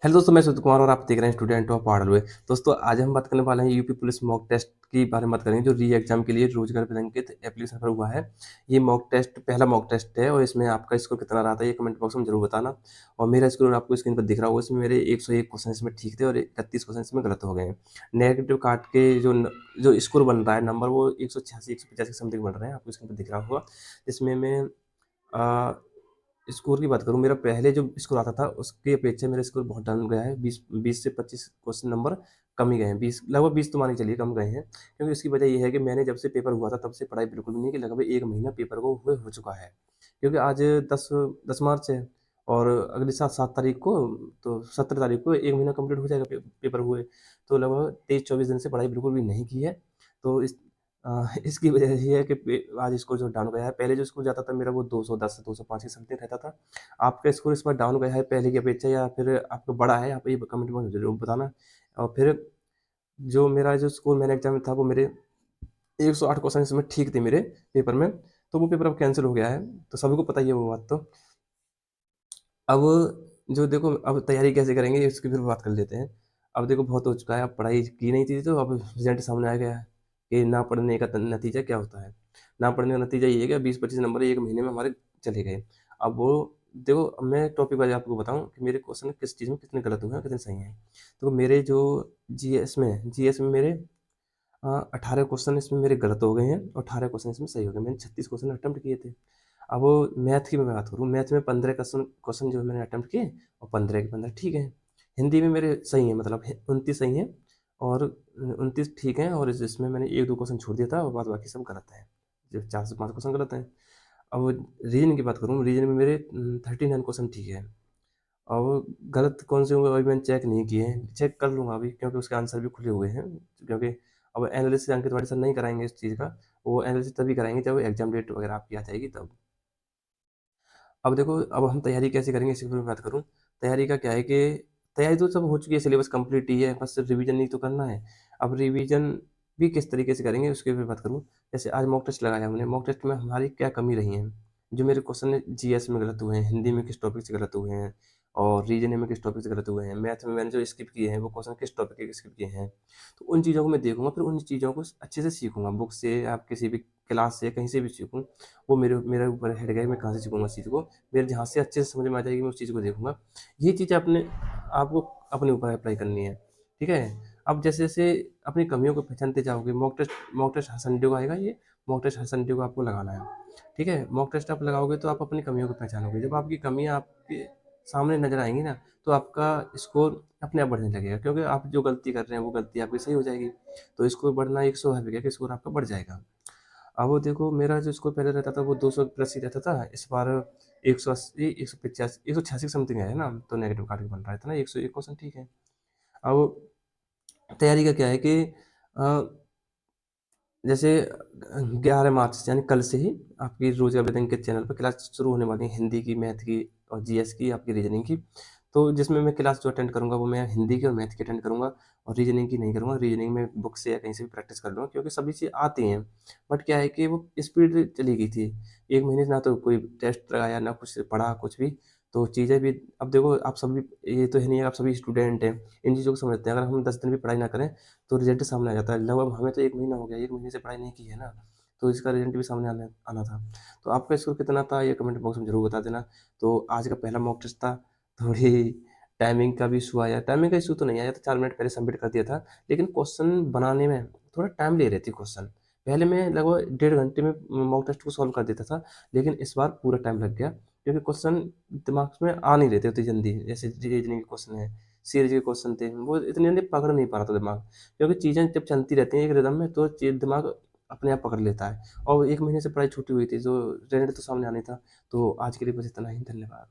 Hello दोस्तों, मैं सुजीत कुमार और आप देख रहे हैं स्टूडेंट ऑफ पहाड़ हुए। दोस्तों, आज हम बात करने वाले हैं यूपी पुलिस मॉक टेस्ट की बारे में बात करेंगे, जो री एग्जाम के लिए रोजगार बलंकित एप्लीकेशन पर हुआ है। ये मॉक टेस्ट पहला मॉक टेस्ट है और इसमें आपका स्कोर कितना रहा था ये कमेंट बॉक्स में जरूर बताना। और मेरा स्कोर आपको स्क्रीन पर दिख रहा होगा, इसमें मेरे 101 क्वेश्चन इसमें ठीक थे और 31 क्वेश्चन इसमें गलत हो गए हैं। नेगेटिव काट के जो स्कोर बन रहा है नंबर, वो 186 185 समथिंग बन रहे हैं, आपको स्क्रीन पर दिख रहा होगा। जिसमें मैं स्कोर की बात करूँ, मेरा पहले जो स्कोर आता था उसकी अपेक्षा मेरा स्कोर बहुत डाउन गया है। 20 से 25 क्वेश्चन नंबर कम ही गए हैं। 20 लगभग 20 तो मान के चलिए कम गए हैं, क्योंकि इसकी वजह ये है कि मैंने जब से पेपर हुआ था तब से पढ़ाई बिल्कुल भी नहीं की। लगभग 1 महीना पेपर को हुए हो चुका है, क्योंकि आज 10 मार्च है और अगली 7 तारीख को, तो 17 तारीख को 1 महीना कंप्लीट हो जाएगा पेपर हुए। तो लगभग 23-24 दिन से पढ़ाई बिल्कुल भी नहीं की है। तो इसकी वजह ये है कि आज स्कोर जो डाउन गया है। पहले जो स्कोर जाता था मेरा, वो 210 से 205 के समथिंग रहता था। आपका स्कोर इस बार डाउन गया है पहले की अपेक्षा, या फिर आपका बढ़ा है? आप ये कमेंट में जरूर बताना। और फिर जो मेरा जो स्कोर मैंने एग्जाम में था, वो मेरे 108 क्वेश्चन इसमें ठीक थे मेरे पेपर में। तो वो पेपर अब कैंसिल हो गया है, तो सभी को पता ही है वो बात। तो अब जो देखो, अब तैयारी कैसे करेंगे इसकी फिर बात कर लेते हैं। अब देखो, बहुत हो चुका है, अब पढ़ाई की नहीं थी, तो अब रिजल्ट सामने आ गया है कि ना पढ़ने का नतीजा क्या होता है। ना पढ़ने का नतीजा ये है कि 20-25 नंबर 1 महीने में हमारे चले गए। अब वो देखो, अब मैं टॉपिक वाइज आपको बताऊँ कि मेरे क्वेश्चन किस चीज़ में कितने गलत हुए हैं, कितने सही हैं। तो मेरे जो जीएस में मेरे 18 क्वेश्चन इसमें मेरे गलत हो गए हैं और 18 क्वेश्चन इसमें सही हो गए। मैंने 36 क्वेश्चन अटेम्प्ट किए थे। अब वो मैथ की मैं बात करूँ, मैथ में 15 क्वेश्चन क्वेश्चन जो मैंने अटेम्प्ट किए और 15 के 15 ठीक हैं। हिंदी में मेरे सही हैं, मतलब 29 सही हैं और 29 ठीक हैं, और इसमें मैंने 1-2 क्वेश्चन छोड़ दिया था और बाद बाकी सब गलत हैं। जो 4 से 5 क्वेश्चन गलत हैं। अब रीजन की बात करूँ, रीजन में मेरे 39 क्वेश्चन ठीक है। अब गलत कौन से होंगे अभी मैंने चेक नहीं किए हैं, चेक कर लूँगा अभी, क्योंकि उसके आंसर भी खुले हुए हैं। क्योंकि अब एनालिसिस अंकित वाले सर नहीं कराएंगे इस चीज़ का, वो एनालिसिस तभी कराएंगे जब एग्जाम डेट वगैरह आपकी आ जाएगी तब। अब देखो, अब हम तैयारी कैसे करेंगे इसके बारे में बात करूँ। तैयारी का क्या है कि तैयारी तो सब हो चुकी है, सिलेबस कंप्लीट ही है, बस रिवीजन नहीं तो करना है। अब रिवीजन भी किस तरीके से करेंगे उसके ऊपर बात करूँ। जैसे आज मॉक टेस्ट लगाया हमने, मॉक टेस्ट में हमारी क्या कमी रही है। जो मेरे क्वेश्चन जीएस में गलत हुए हैं, हिंदी में किस टॉपिक से गलत हुए हैं, और रीजनिंग में किस टॉपिक से गलत हुए हैं, मैथ में मैंने जो स्किप किए हैं वो क्वेश्चन किस टॉपिक के स्किप किए हैं। तो उन चीज़ों को मैं देखूंगा, फिर उन चीज़ों को अच्छे से सीखूंगा, बुक से, आप किसी भी क्लास से, कहीं से भी सीखूँ। वो मेरे ऊपर हेड गए, मैं कहाँ से सीखूंगा इस चीज़ को। मेरे जहाँ से अच्छे से समझ में आ जाएगी, मैं उस चीज़ को देखूँगा। ये चीज़ आपको अपने ऊपर अप्लाई करनी है, ठीक है? अब जैसे-जैसे अपनी कमियों को पहचानते जाओगे, मॉक टेस्ट हर संडे को आएगा ये, मॉक टेस्ट हर संडे को आपको लगाना है, ठीक है? मॉक टेस्ट आप लगाओगे तो आप अपनी कमियों को पहचानोगे। जब आपकी कमियाँ आपके सामने नज़र आएँगी ना, तो आपका स्कोर अपने आप बढ़ने लगेगा, क्योंकि आप जो गलती कर रहे हैं, वो गलती आपकी सही हो जाएगी। तो स्कोर बढ़ना एक स्वाभाविक है कि स्कोर आपका बढ़ जाएगा। अब वो देखो, मेरा जो स्कोर पहले रहता था वो 200 प्लस ही रहता था। इस बार 180, 185, 186 समथिंग है ना, तो नेगेटिव काट के बन रहा है इतना, 101 क्वेश्चन ठीक है। अब तैयारी का क्या है कि जैसे 11 मार्च से, यानी कल से ही आपकी रोज एवरीथिंग के चैनल पर क्लास शुरू होने वाली है, हिंदी की, मैथ की और जीएस की, आपकी रीजनिंग की। तो जिसमें मैं क्लास जो अटेंड करूँगा वो मैं हिंदी की और मैथ की अटेंड करूँगा, और रीजनिंग की नहीं करूँगा। रीजनिंग में बुक से या कहीं से भी प्रैक्टिस कर लूँगा, क्योंकि सभी चीज़ आती हैं। बट क्या है कि वो स्पीड चली गई थी। 1 महीने से ना तो कोई टेस्ट लगाया, ना कुछ पढ़ा, कुछ भी। तो चीज़ें भी, अब देखो आप सभी, ये तो है नहीं, आप सभी स्टूडेंट हैं, इन चीज़ों को समझते हैं। अगर हम 10 दिन भी पढ़ाई ना करें तो रिजल्ट सामने आ जाता है। लगभग हमें तो 1 महीना हो गया, 1 महीने से पढ़ाई नहीं की है ना, तो इसका रिजल्ट भी सामने आना आना था। तो आपका स्कोर कितना था ये कमेंट बॉक्स में ज़रूर बता देना। तो आज का पहला मॉक टेस्ट था, थोड़ी टाइमिंग का भी इश्यू आया। टाइमिंग का इश्यू तो नहीं आया था, 4 मिनट पहले सबमिट कर दिया था, लेकिन क्वेश्चन बनाने में थोड़ा टाइम ले रहे थे क्वेश्चन। पहले मैं लगभग डेढ़ घंटे में मॉक टेस्ट को सॉल्व कर देता था, लेकिन इस बार पूरा टाइम लग गया, क्योंकि क्वेश्चन दिमाग में आ नहीं रहे थे उतनी जल्दी। जैसे रीजनिंग के क्वेश्चन है, सीरीज के क्वेश्चन थे, वो इतनी जल्दी पकड़ नहीं पा रहा था दिमाग। क्योंकि चीज़ें जब चलती रहती हैं एक रिदम में, तो दिमाग अपने आप पकड़ लेता है। और 1 महीने से पढ़ाई छूटी हुई थी, जो रिजल्ट तो सामने आना ही था। तो आज के लिए बस इतना ही, धन्यवाद।